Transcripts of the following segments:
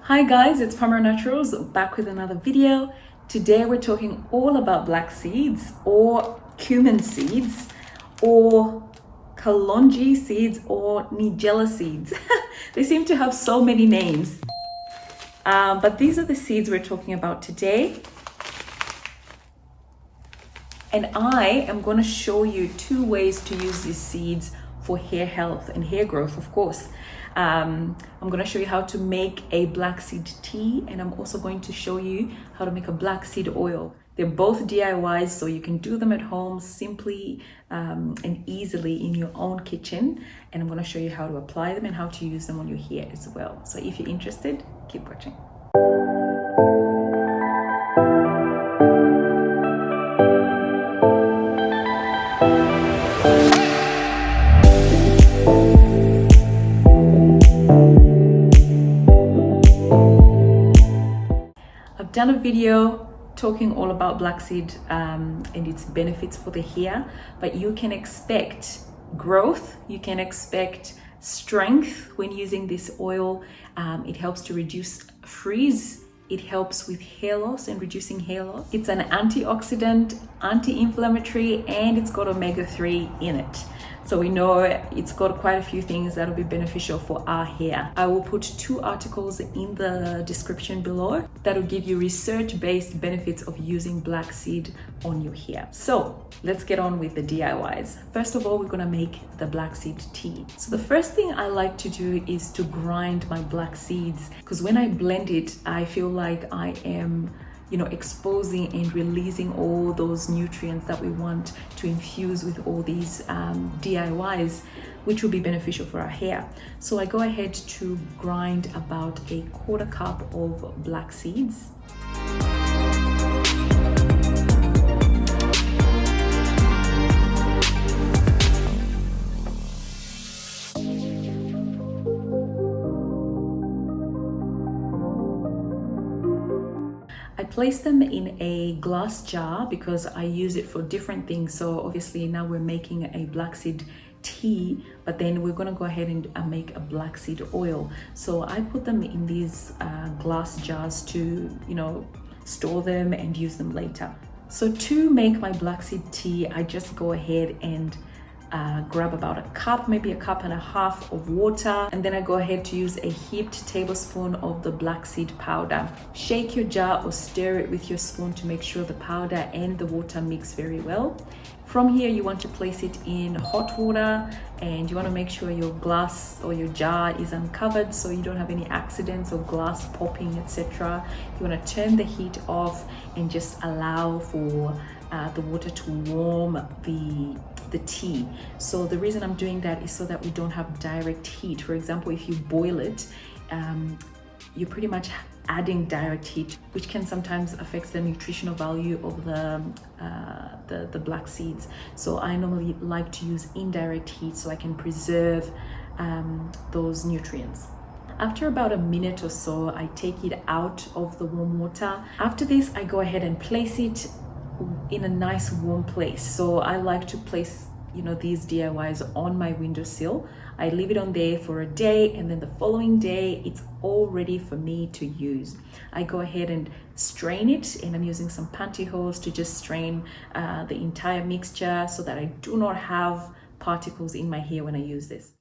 Hi guys, it's Palmer Naturals back with another video. Today we're talking all about black seeds or cumin seeds or kalonji seeds or nigella seeds. They seem to have so many names. But these are the seeds we're talking about today. And I am going to show you 2 ways to use these seeds for hair health and hair growth, of course. I'm going to show you how to make a black seed tea, and I'm also going to show you how to make a black seed oil. They're both DIYs, so you can do them at home simply and easily in your own kitchen. And I'm going to show you how to apply them and how to use them on your hair as well. So if you're interested, keep watching. I've done a video talking all about black seed and its benefits for the hair, but you can expect growth, you can expect strength when using this oil. It helps to reduce frizz. It helps with hair loss and reducing hair loss. It's an antioxidant, anti-inflammatory, and it's got omega-3 in it. So we know it's got quite a few things that will be beneficial for our hair. I will put 2 articles in the description below that will give you research-based benefits of using black seed on your hair. So let's get on with the DIYs. First of all, we're gonna make the black seed tea. So the first thing I like to do is to grind my black seeds, because when I blend it, I feel like I am exposing and releasing all those nutrients that we want to infuse with all these DIYs, which will be beneficial for our hair. So I go ahead to grind about a 1/4 cup of black seeds. I place them in a glass jar because I use it for different things. So obviously now we're making a black seed tea, but then we're going to go ahead and make a black seed oil. So I put them in these glass jars to, store them and use them later. So to make my black seed tea, I just go ahead and grab about a cup, maybe a cup and a half of water, and then I go ahead to use a heaped tablespoon of the black seed powder. Shake your jar or stir it with your spoon to make sure the powder and the water mix very well. From here, you want to place it in hot water, and you want to make sure your glass or your jar is uncovered so you don't have any accidents or glass popping, etc. You want to turn the heat off and just allow for the water to warm the tea. So the reason I'm doing that is so that we don't have direct heat. For example, if you boil it, you're pretty much adding direct heat, which can sometimes affect the nutritional value of the black seeds. So I normally like to use indirect heat so I can preserve those nutrients. After about a minute or so, I take it out of the warm water. After this, I go ahead and place it in a nice warm place. So I like to place these DIYs on my windowsill. I leave it on there for a day, and then the following day it's all ready for me to use. I go ahead and strain it, and I'm using some pantyhose to just strain the entire mixture so that I do not have particles in my hair when I use this.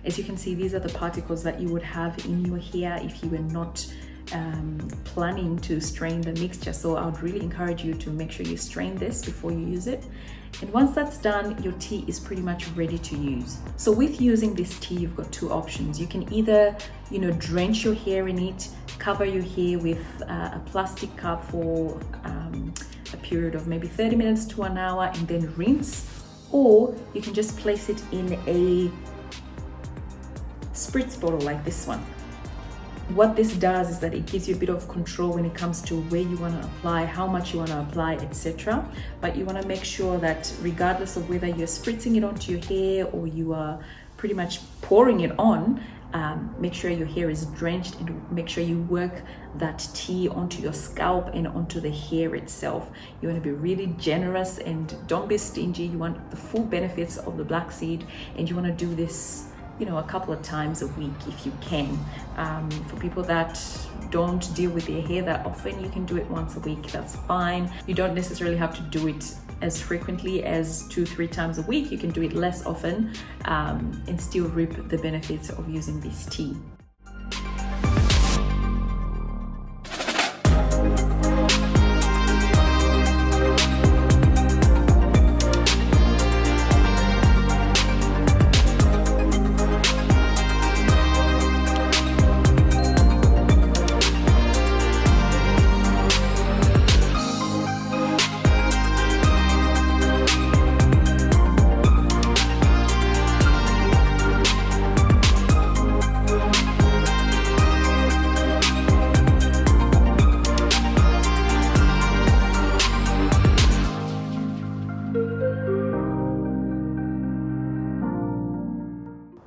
As you can see, these are the particles that you would have in your hair if you were not planning to strain the mixture. So I would really encourage you to make sure you strain this before you use it. And once that's done, your tea is pretty much ready to use. So with using this tea, you've got 2 options. You can either, drench your hair in it, cover your hair with a plastic cup for a period of maybe 30 minutes to an hour and then rinse, or you can just place it in a spritz bottle like this one. What this does is that it gives you a bit of control when it comes to where you want to apply, how much you want to apply, etc. But you want to make sure that regardless of whether you're spritzing it onto your hair or you are pretty much pouring it on, make sure your hair is drenched, and make sure you work that tea onto your scalp and onto the hair itself. You want to be really generous and don't be stingy. You want the full benefits of the black seed, and you want to do this, you know, a couple of times a week if you can. For people that don't deal with their hair that often, you can do it once a week, that's fine. You don't necessarily have to do it as frequently as 2-3 times a week. You can do it less often and still reap the benefits of using this tea.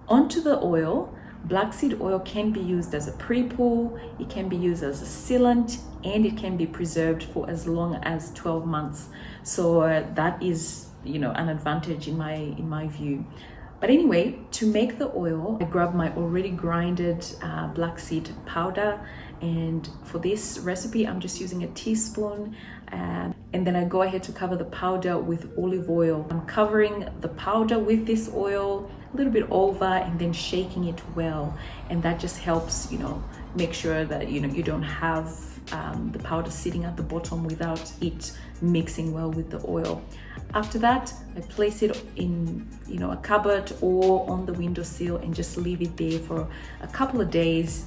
Onto the oil. Black seed oil can be used as a pre-poo, it can be used as a sealant, and it can be preserved for as long as 12 months. So that is, you know, an advantage in my view. But anyway, to make the oil, I grab my already grinded black seed powder, and for this recipe I'm just using a teaspoon, and then I go ahead to cover the powder with olive oil. I'm covering the powder with this oil a little bit over and then shaking it well, and that just helps, you know, make sure that, you know, you don't have the powder sitting at the bottom without it mixing well with the oil. After that, I place it in, you know, a cupboard or on the windowsill and just leave it there for a couple of days.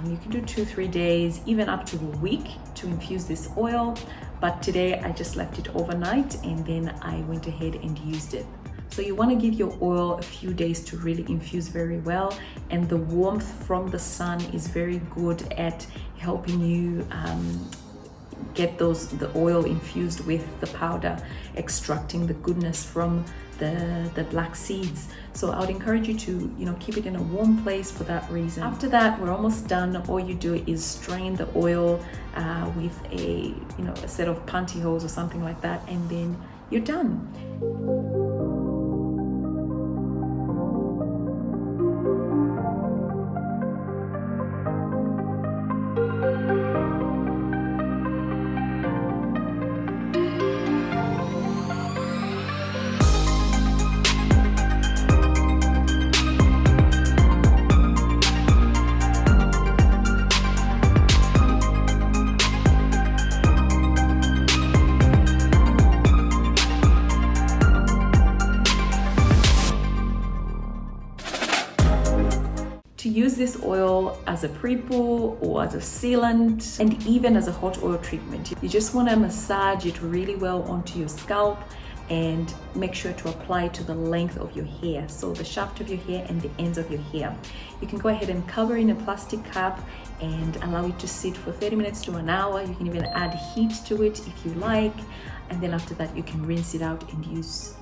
You can do 2-3 days, even up to a week to infuse this oil. But today I just left it overnight and then I went ahead and used it. So you want to give your oil a few days to really infuse very well, and the warmth from the sun is very good at helping you get the oil infused with the powder, extracting the goodness from the black seeds. So I would encourage you to, you know, keep it in a warm place for that reason. After that, we're almost done. All you do is strain the oil with a set of pantyhose or something like that, and then you're done. To use this oil as a pre-poo or as a sealant, and even as a hot oil treatment, you just want to massage it really well onto your scalp and make sure to apply it to the length of your hair, so the shaft of your hair and the ends of your hair. You can go ahead and cover in a plastic cup and allow it to sit for 30 minutes to an hour. You can even add heat to it if you like, and then after that you can rinse it out and use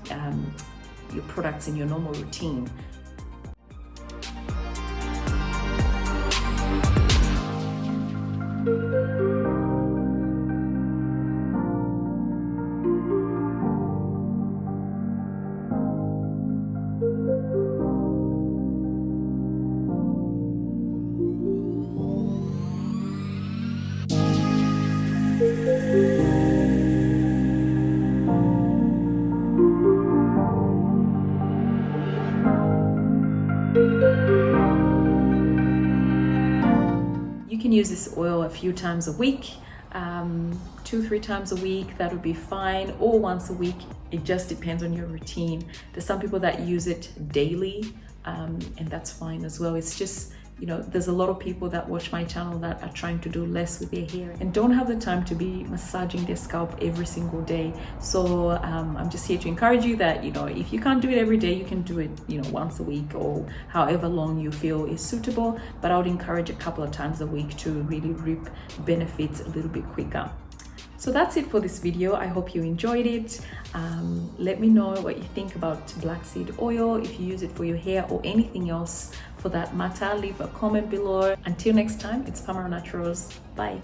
your products in your normal routine. You can use this oil a few times a week, 2-3 times a week, that would be fine, or once a week. It just depends on your routine. There's some people that use it daily, and that's fine as well. It's just you know, there's a lot of people that watch my channel that are trying to do less with their hair and don't have the time to be massaging their scalp every single day. So I'm just here to encourage you that, you know, if you can't do it every day, you can do it, you know, once a week or however long you feel is suitable. But I would encourage a couple of times a week to really reap benefits a little bit quicker. So that's it for this video. I hope you enjoyed it. Let me know what you think about black seed oil, if you use it for your hair or anything else for that matter. Leave a comment below. Until next time, it's Pamela Naturals. Bye.